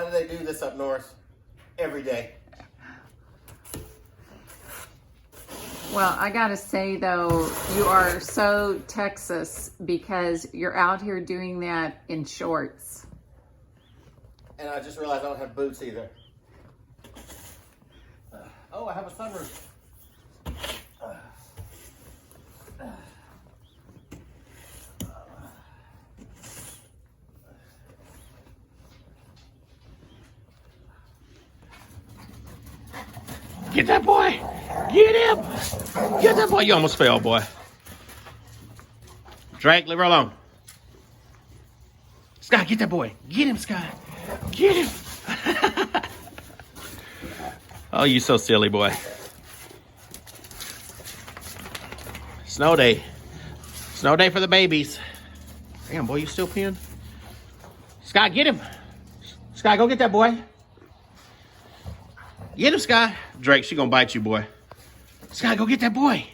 do they do this up north every day? Well, I gotta say though, you are so Texas because you're out here doing that in shorts. And I just realized I don't have boots either. Oh, I have a sunroof. Get that boy! Get him! Get that boy! You almost fell, boy. Drake, leave her alone. Sky, get that boy. Get him, Sky. Get him. Oh, you so silly, boy. Snow day. Snow day for the babies. Damn, boy, you still peeing? Sky, get him. Sky, go get that boy. Get him, Sky. Drake, she gonna bite you, boy. Sky, go get that boy.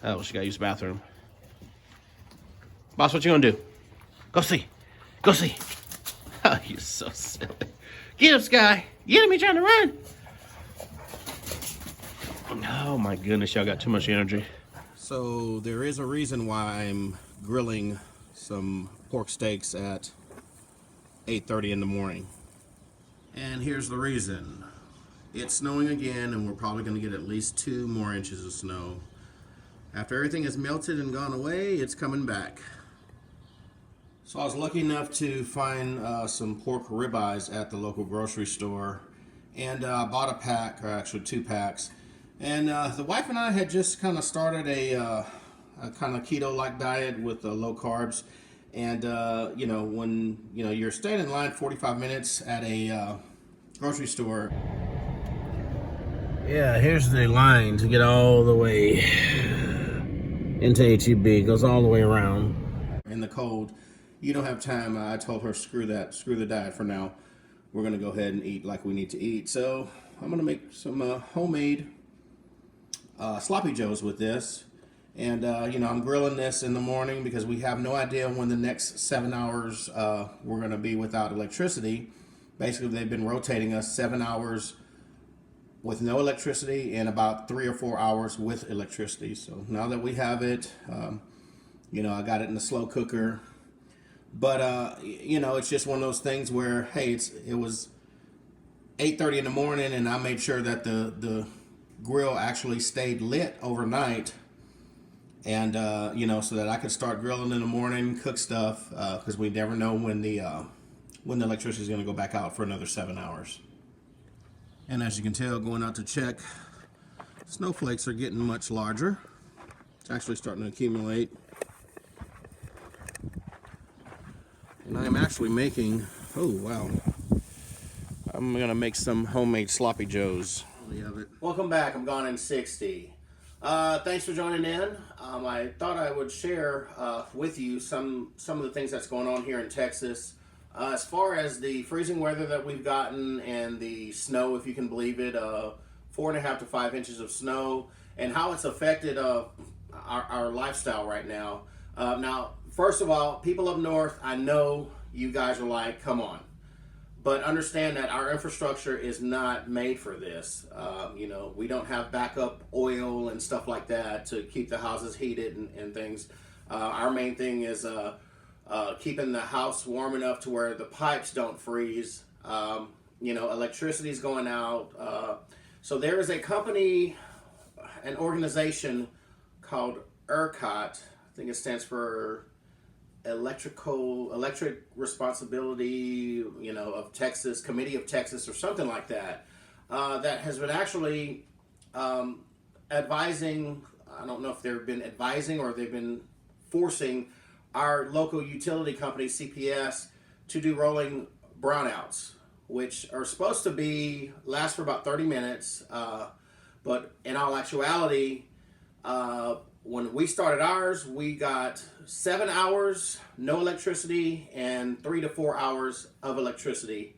Oh, she gotta use the bathroom. Boss, what you gonna do? Go see. Go see. Oh, you're so silly. Get him, Sky. Get him, he's trying to run. Oh my goodness, y'all got too much energy. So there is a reason why I'm grilling some pork steaks at 8:30 in the morning. And here's the reason. It's snowing again, and we're probably going to get at least 2 more inches of snow. After everything has melted and gone away, it's coming back. So I was lucky enough to find some pork ribeyes at the local grocery store, and bought a pack, or actually 2 packs. And the wife and I had just kind of started a kind of keto-like diet with low carbs. And you know, when you're standing in line 45 minutes at a grocery store. Yeah, here's the line to get all the way into HEB. It goes all the way around. In the cold, you don't have time. I told her, screw that, screw the diet for now. We're gonna go ahead and eat like we need to eat. So I'm gonna make some homemade sloppy joes with this. And I'm grilling this in the morning because we have no idea when the next 7 hours we're going to be without electricity. Basically, they've been rotating us 7 hours with no electricity and about 3 or 4 hours with electricity. So now that we have it, I got it in the slow cooker. But it's just one of those things where, hey, it was 8:30 in the morning, and I made sure that the grill actually stayed lit overnight. And, so that I could start grilling in the morning, cook stuff, because we never know when the electricity is going to go back out for another 7 hours. And as you can tell, going out to check, snowflakes are getting much larger. It's actually starting to accumulate. And I'm actually making, oh, wow. I'm going to make some homemade sloppy joes. Welcome back. I'm gone in 60. Thanks for joining in. I thought I would share with you some of the things that's going on here in Texas. As far as the freezing weather that we've gotten and the snow, if you can believe it, 4.5 to 5 inches of snow, and how it's affected our lifestyle right now. Now, first of all, people up north, I know you guys are like, come on. But understand that our infrastructure is not made for this. We don't have backup oil and stuff like that to keep the houses heated and things. Our main thing is keeping the house warm enough to where the pipes don't freeze. Electricity's going out. So there is a company, an organization called ERCOT. I think it stands for Electric Responsibility, of Texas, Committee of Texas, or something like that, that has been actually advising, I don't know if they've been advising or they've been forcing our local utility company, CPS, to do rolling brownouts, which are supposed to last for about 30 minutes, but in all actuality, when we started ours, we got 7 hours, no electricity, and 3 to 4 hours of electricity,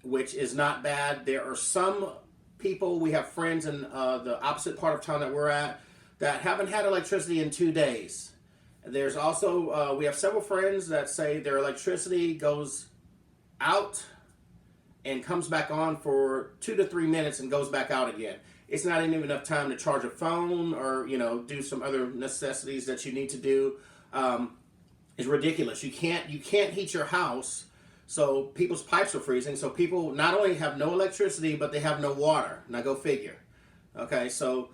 which is not bad. There are some people, we have friends in the opposite part of town that we're at, that haven't had electricity in 2 days. There's also, we have several friends that say their electricity goes out and comes back on for 2 to 3 minutes and goes back out again. It's not even enough time to charge a phone or, do some other necessities that you need to do. It's ridiculous. You can't heat your house, so people's pipes are freezing. So people not only have no electricity, but they have no water. Now go figure. Okay, so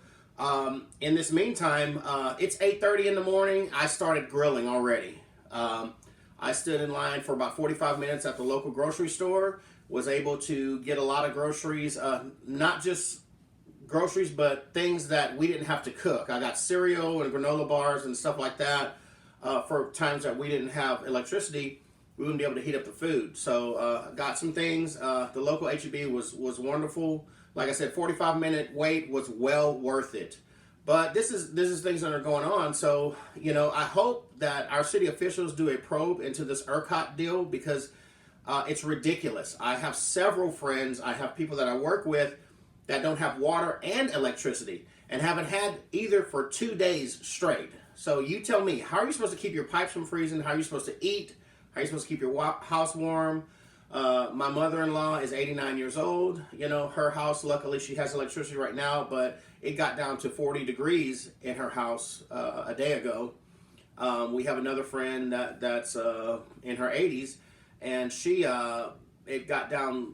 in this meantime, it's 8:30 in the morning. I started grilling already. I stood in line for about 45 minutes at the local grocery store. Was able to get a lot of groceries, not just groceries, but things that we didn't have to cook. I got cereal and granola bars and stuff like that for times that we didn't have electricity. We wouldn't be able to heat up the food. So got some things. The local H-E-B was wonderful. Like I said, 45-minute wait was well worth it. But this is things that are going on. So, I hope that our city officials do a probe into this ERCOT deal, because it's ridiculous. I have several friends, I have people that I work with that don't have water and electricity and haven't had either for 2 days straight. So you tell me, how are you supposed to keep your pipes from freezing? How are you supposed to eat? How are you supposed to keep your house warm? My mother-in-law is 89 years old. Her house, luckily she has electricity right now, but it got down to 40 degrees in her house a day ago. We have another friend that's in her 80s, and she, it got down,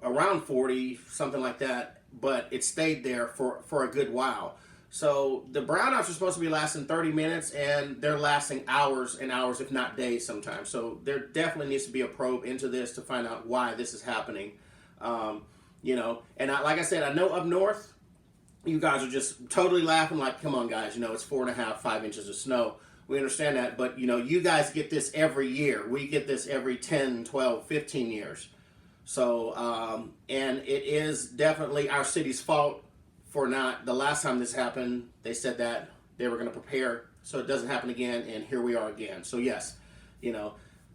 around 40, something like that, but it stayed there for a good while. So the brownouts are supposed to be lasting 30 minutes, and they're lasting hours and hours, if not days sometimes. So there definitely needs to be a probe into this to find out why this is happening. And like I said, I know up north, you guys are just totally laughing like, come on guys, it's 4.5, 5 inches of snow. We understand that, but you guys get this every year. We get this every 10, 12, 15 years. So, and it is definitely our city's fault for not, the last time this happened, they said that they were going to prepare so it doesn't happen again, and here we are again. So yes,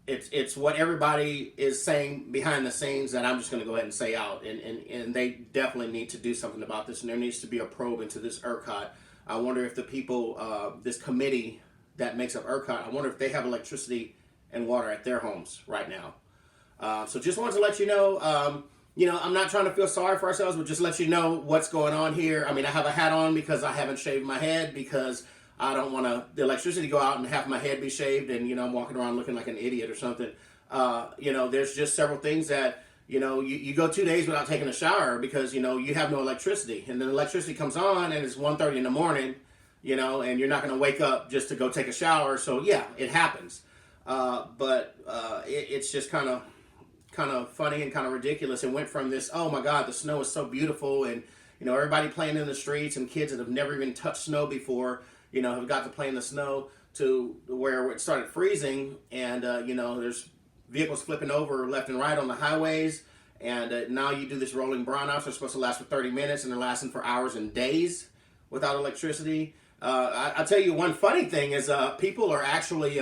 it's what everybody is saying behind the scenes that I'm just going to go ahead and say out, and they definitely need to do something about this, and there needs to be a probe into this ERCOT. I wonder if the people, this committee that makes up ERCOT, I wonder if they have electricity and water at their homes right now. So just wanted to let you know, I'm not trying to feel sorry for ourselves, but just let you know what's going on here. I have a hat on because I haven't shaved my head, because I don't want the electricity to go out and have my head be shaved and, I'm walking around looking like an idiot or something. There's just several things that, you go 2 days without taking a shower because, you have no electricity. And then electricity comes on and it's 1:30 in the morning, and you're not going to wake up just to go take a shower. So, yeah, it happens. But it's just kind of funny and kind of ridiculous. It went from this, oh my God, the snow is so beautiful, and everybody playing in the streets, and kids that have never even touched snow before, have got to play in the snow, to where it started freezing, and there's vehicles flipping over left and right on the highways, and now you do this rolling brownouts. They're supposed to last for 30 minutes, and they're lasting for hours and days without electricity. I'll tell you one funny thing is people are actually,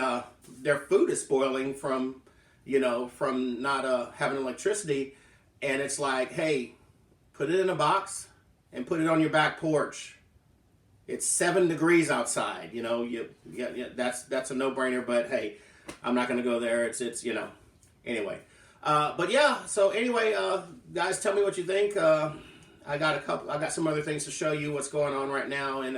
their food is spoiling from not having electricity, and it's like, hey, put it in a box and put it on your back porch. It's 7 degrees outside. That's a no-brainer. But hey, I'm not going to go there. It's anyway. But yeah. So anyway, guys, tell me what you think. I got some other things to show you what's going on right now, and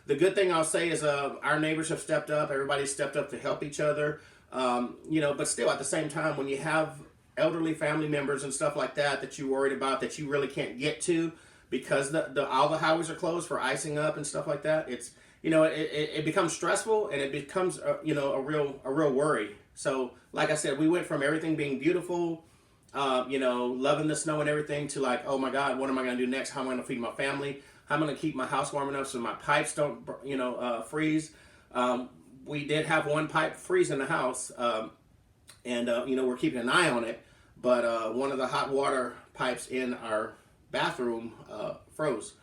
the good thing I'll say is our neighbors have stepped up. Everybody's stepped up to help each other. But still at the same time, when you have elderly family members and stuff like that you're worried about, that you really can't get to because all the highways are closed for icing up and stuff like that, it's, it becomes stressful, and it becomes, a real worry. So like I said, we went from everything being beautiful, loving the snow and everything, to like, oh my God, what am I going to do next? How am I going to feed my family? How am I going to keep my house warm enough so my pipes don't, freeze? We did have one pipe freeze in the house, and we're keeping an eye on it. But one of the hot water pipes in our bathroom froze.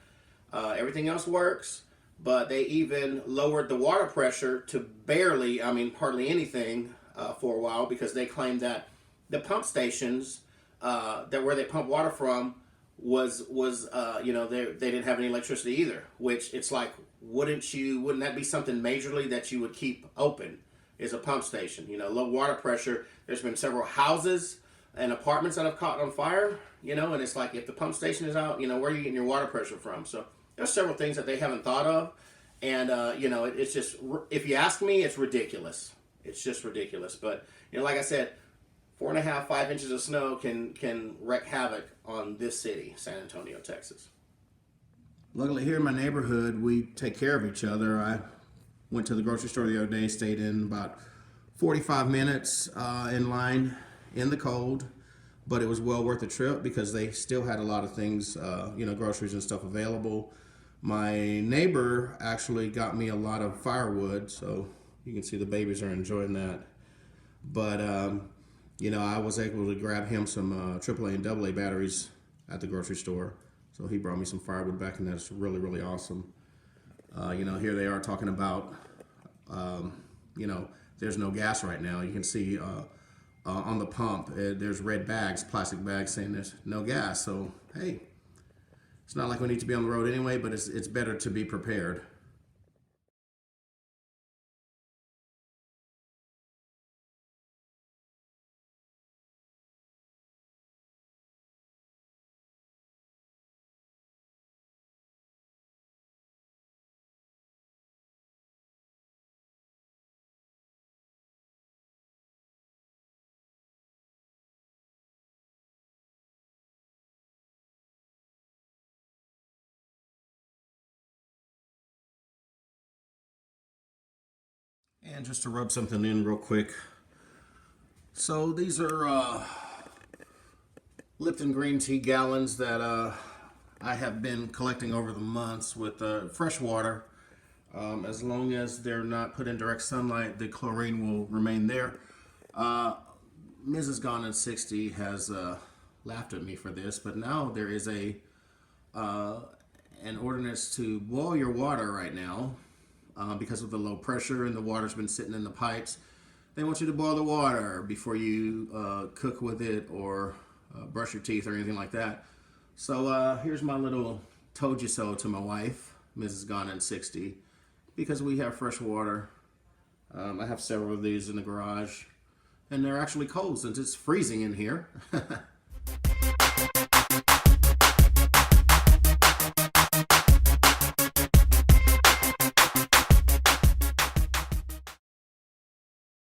Everything else works, but they even lowered the water pressure to barely, hardly anything for a while, because they claimed that the pump stations where they pump water from was they didn't have any electricity either. Which it's like, wouldn't that be something majorly that you would keep open? is a pump station. You know, low water pressure. There's been several houses and apartments that have caught on fire, you know, and it's like, if the pump station is out, you know, where are you getting your water pressure from? So there's several things that they haven't thought of. And, you know, it's just, if you ask me, it's ridiculous. It's just ridiculous. But, you know, like I said, 4.5, 5 inches of snow can wreak havoc on this city, San Antonio, Texas. Luckily here in my neighborhood, we take care of each other. I went to the grocery store the other day, stayed in about 45 minutes in line in the cold, but it was well worth the trip because they still had a lot of things, you know, groceries and stuff available. My neighbor actually got me a lot of firewood, so you can see the babies are enjoying that. But, you know, I was able to grab him some AAA and AA batteries at the grocery store. So he brought me some firewood back, and that's really, really awesome. You know, here they are talking about, you know, there's no gas right now. You can see on the pump, there's red bags, plastic bags saying there's no gas. So, hey, it's not like we need to be on the road anyway, but it's better to be prepared. And just to rub something in real quick. So these are Lipton green tea gallons that I have been collecting over the months with fresh water. As long as they're not put in direct sunlight, the chlorine will remain there. Mrs. Gone in 60 has laughed at me for this, but now there is an ordinance to boil your water right now. Because of the low pressure and the water's been sitting in the pipes. They want you to boil the water before you cook with it or brush your teeth or anything like that. So here's my little told you so to my wife, Mrs. Gone in 60, because we have fresh water. I have several of these in the garage, and they're actually cold since it's freezing in here.